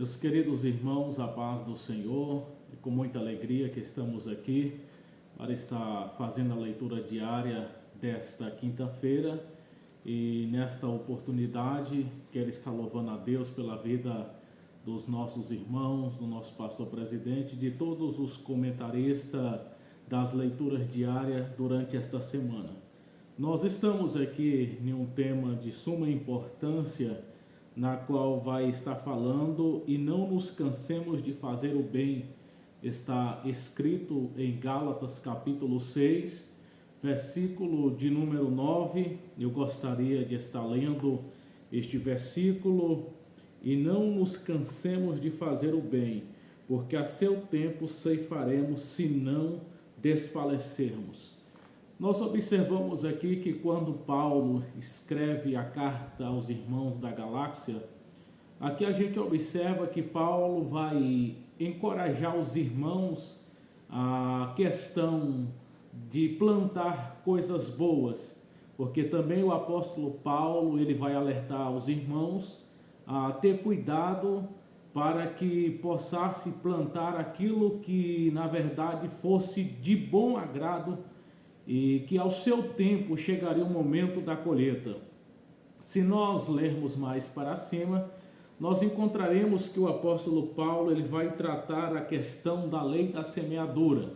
Meus queridos irmãos, a paz do Senhor, é com muita alegria que estamos aqui para estar fazendo a leitura diária desta quinta-feira e nesta oportunidade quero estar louvando a Deus pela vida dos nossos irmãos, do nosso pastor presidente, de todos os comentaristas das leituras diárias durante esta semana. Nós estamos aqui em um tema de suma importância, na qual vai estar falando e não nos cansemos de fazer o bem. Está escrito em Gálatas capítulo 6, versículo de número 9. Eu gostaria de estar lendo este versículo. E não nos cansemos de fazer o bem, porque a seu tempo ceifaremos se não desfalecermos. Nós observamos aqui que quando Paulo escreve a carta aos irmãos da galáxia, aqui a gente observa que Paulo vai encorajar os irmãos a questão de plantar coisas boas, porque também o apóstolo Paulo ele vai alertar os irmãos a ter cuidado para que possam plantar aquilo que na verdade fosse de bom agrado e que ao seu tempo chegaria o momento da colheita. Se nós lermos mais para cima, nós encontraremos que o apóstolo Paulo ele vai tratar a questão da lei da semeadura.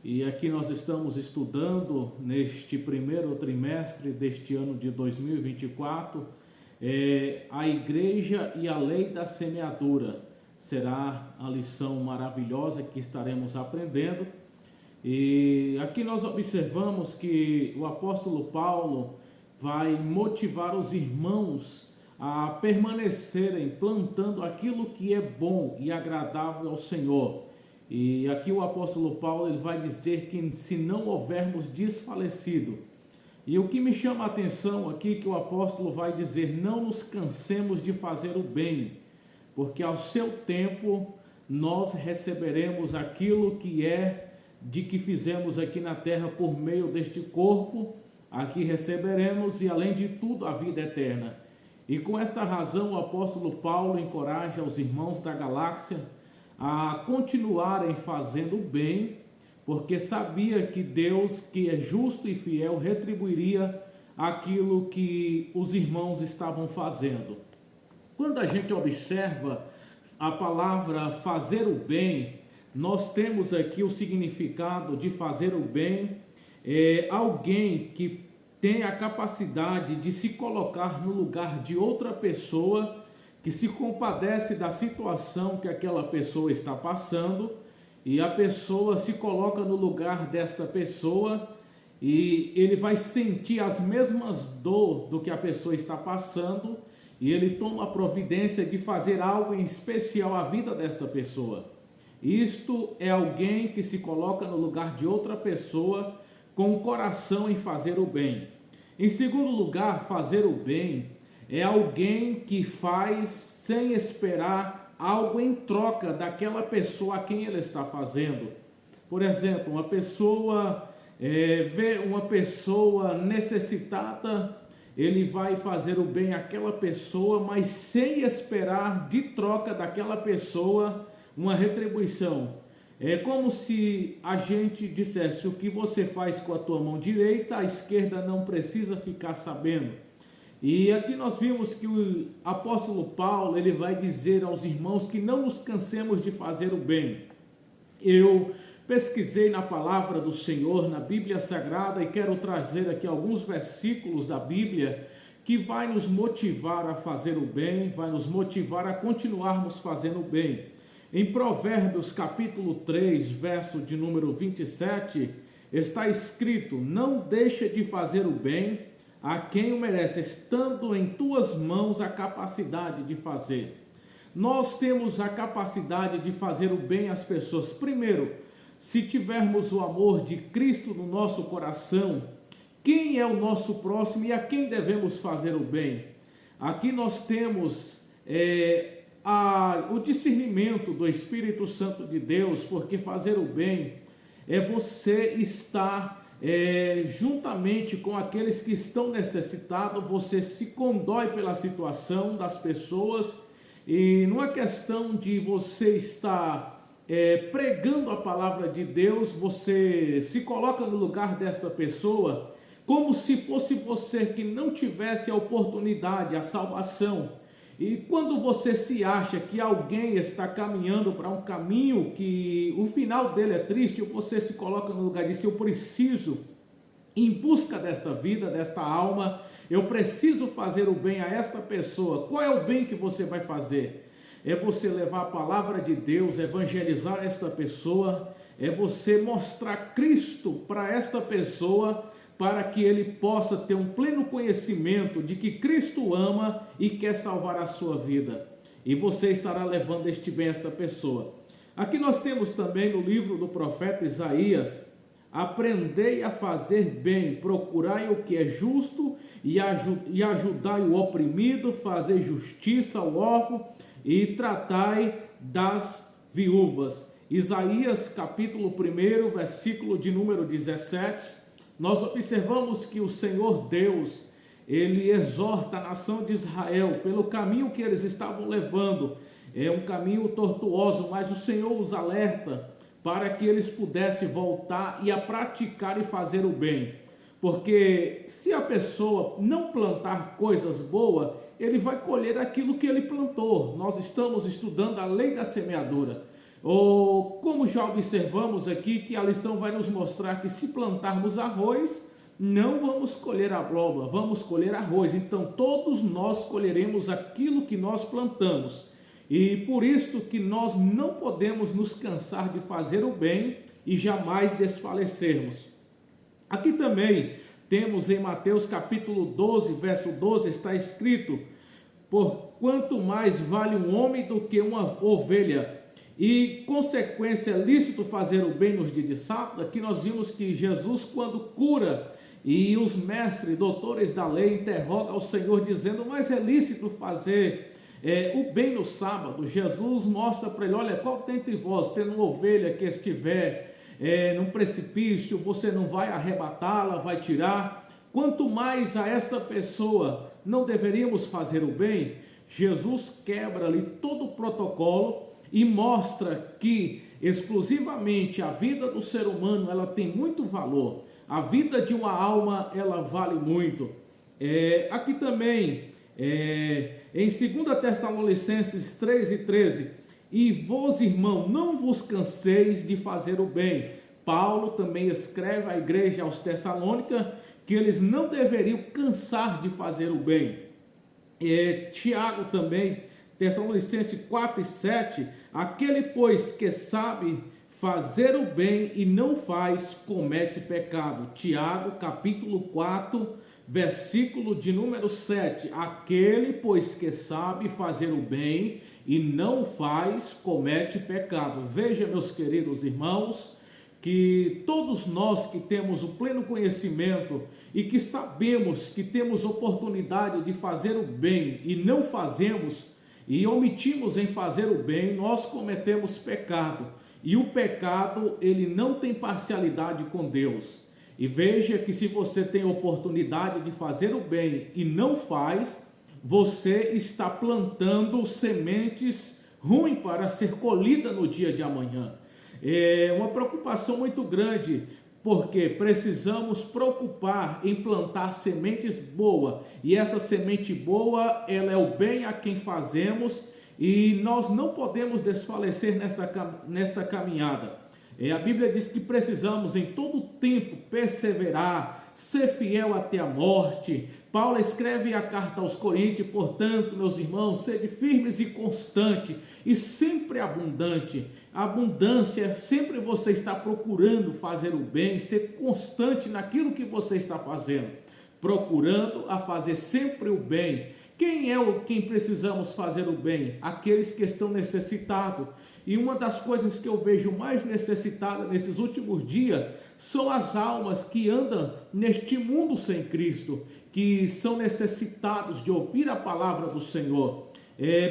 E aqui nós estamos estudando neste primeiro trimestre deste ano de 2024, a igreja e a lei da semeadura. Será a lição maravilhosa que estaremos aprendendo. E aqui nós observamos que o apóstolo Paulo vai motivar os irmãos a permanecerem plantando aquilo que é bom e agradável ao Senhor. E aqui o apóstolo Paulo ele vai dizer que se não houvermos desfalecido. E o que me chama a atenção aqui que o apóstolo vai dizer, não nos cansemos de fazer o bem, porque ao seu tempo nós receberemos aquilo que é de que fizemos aqui na terra por meio deste corpo, aqui receberemos e além de tudo a vida eterna. E com esta razão o apóstolo Paulo encoraja os irmãos da galáxia a continuarem fazendo o bem, porque sabia que Deus, que é justo e fiel, retribuiria aquilo que os irmãos estavam fazendo. Quando a gente observa a palavra fazer o bem, nós temos aqui o significado de fazer o bem, alguém que tem a capacidade de se colocar no lugar de outra pessoa, que se compadece da situação que aquela pessoa está passando, e a pessoa se coloca no lugar desta pessoa, e ele vai sentir as mesmas dores do que a pessoa está passando, e ele toma a providência de fazer algo em especial à vida desta pessoa. Isto é alguém que se coloca no lugar de outra pessoa com o coração em fazer o bem. Em segundo lugar, fazer o bem é alguém que faz sem esperar algo em troca daquela pessoa a quem ele está fazendo. Por exemplo, uma pessoa vê uma pessoa necessitada, ele vai fazer o bem àquela pessoa, mas sem esperar de troca daquela pessoa uma retribuição. É como se a gente dissesse, o que você faz com a tua mão direita, a esquerda não precisa ficar sabendo. E aqui nós vimos que o apóstolo Paulo, ele vai dizer aos irmãos que não nos cansemos de fazer o bem. Eu pesquisei na palavra do Senhor, na Bíblia Sagrada, e quero trazer aqui alguns versículos da Bíblia que vai nos motivar a fazer o bem, vai nos motivar a continuarmos fazendo o bem. Em Provérbios capítulo 3, verso de número 27, está escrito, não deixa de fazer o bem a quem o merece, estando em tuas mãos a capacidade de fazer. Nós temos a capacidade de fazer o bem às pessoas. Primeiro, se tivermos o amor de Cristo no nosso coração, quem é o nosso próximo e a quem devemos fazer o bem? Aqui nós temos o discernimento do Espírito Santo de Deus, porque fazer o bem é você estar juntamente com aqueles que estão necessitados, você se condói pela situação das pessoas E não é questão de você estar pregando a palavra de Deus, você se coloca no lugar desta pessoa como se fosse você que não tivesse a oportunidade, a salvação. E quando você se acha que alguém está caminhando para um caminho que o final dele é triste, você se coloca no lugar de si, eu preciso, em busca desta vida, desta alma, eu preciso fazer o bem a esta pessoa. Qual é o bem que você vai fazer? É você levar a palavra de Deus, evangelizar esta pessoa, é você mostrar Cristo para esta pessoa, para que ele possa ter um pleno conhecimento de que Cristo ama e quer salvar a sua vida. E você estará levando este bem a esta pessoa. Aqui nós temos também no livro do profeta Isaías: aprendei a fazer bem, procurai o que é justo e ajudai o oprimido, fazei justiça ao órfão e tratai das viúvas. Isaías capítulo 1, versículo de número 17. Nós observamos que o Senhor Deus, ele exorta a nação de Israel pelo caminho que eles estavam levando. É um caminho tortuoso, mas o Senhor os alerta para que eles pudessem voltar e a praticar e fazer o bem. Porque se a pessoa não plantar coisas boas, ele vai colher aquilo que ele plantou. Nós estamos estudando a lei da semeadura. Ou como já observamos aqui, que a lição vai nos mostrar que se plantarmos arroz, não vamos colher abóbora, vamos colher arroz. Então todos nós colheremos aquilo que nós plantamos. E por isso que nós não podemos nos cansar de fazer o bem e jamais desfalecermos. Aqui também temos em Mateus capítulo 12, verso 12, está escrito: por quanto mais vale um homem do que uma ovelha, e consequência é lícito fazer o bem nos dias de sábado. Aqui nós vimos que Jesus, quando cura, e os mestres, doutores da lei, interrogam ao Senhor dizendo: mas é lícito fazer o bem no sábado? Jesus mostra para ele: olha, qual dentre vós, tendo uma ovelha que estiver num precipício, você não vai arrebatá-la, vai tirar? Quanto mais a esta pessoa não deveríamos fazer o bem? Jesus quebra ali todo o protocolo e mostra que exclusivamente a vida do ser humano, ela tem muito valor. A vida de uma alma, ela vale muito. Aqui também, em 2 Tessalonicenses 3:13, e vós, irmão, não vos canseis de fazer o bem. Paulo também escreve à igreja aos Tessalônicas que eles não deveriam cansar de fazer o bem. Tiago também, Tessalonicenses 4:7, aquele, pois, que sabe fazer o bem e não faz, comete pecado. Tiago, capítulo 4, versículo de número 7, aquele, pois, que sabe fazer o bem e não faz, comete pecado. Veja, meus queridos irmãos, que todos nós que temos o pleno conhecimento e que sabemos que temos oportunidade de fazer o bem e não fazemos, e omitimos em fazer o bem, nós cometemos pecado. E o pecado, ele não tem parcialidade com Deus. E veja que se você tem oportunidade de fazer o bem e não faz, você está plantando sementes ruins para ser colhida no dia de amanhã. É uma preocupação muito grande, porque precisamos preocupar em plantar sementes boas, e essa semente boa, ela é o bem a quem fazemos, e nós não podemos desfalecer nesta caminhada. A Bíblia diz que precisamos em todo tempo perseverar, ser fiel até a morte. Paulo escreve a carta aos Coríntios: portanto, meus irmãos, sede firmes e constantes, e sempre abundante. A abundância, sempre você está procurando fazer o bem, ser constante naquilo que você está fazendo, procurando a fazer sempre o bem. Quem precisamos fazer o bem? Aqueles que estão necessitados. E uma das coisas que eu vejo mais necessitada nesses últimos dias são as almas que andam neste mundo sem Cristo, que são necessitados de ouvir a palavra do Senhor.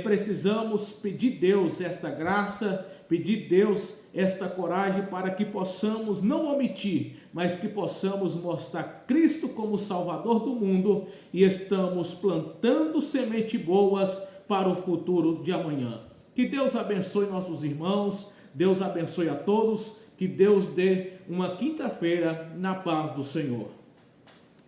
Precisamos pedir a Deus esta graça, pedir a Deus esta coragem para que possamos não omitir, mas que possamos mostrar Cristo como Salvador do mundo, e estamos plantando sementes boas para o futuro de amanhã. Que Deus abençoe nossos irmãos, Deus abençoe a todos, que Deus dê uma quinta-feira na paz do Senhor.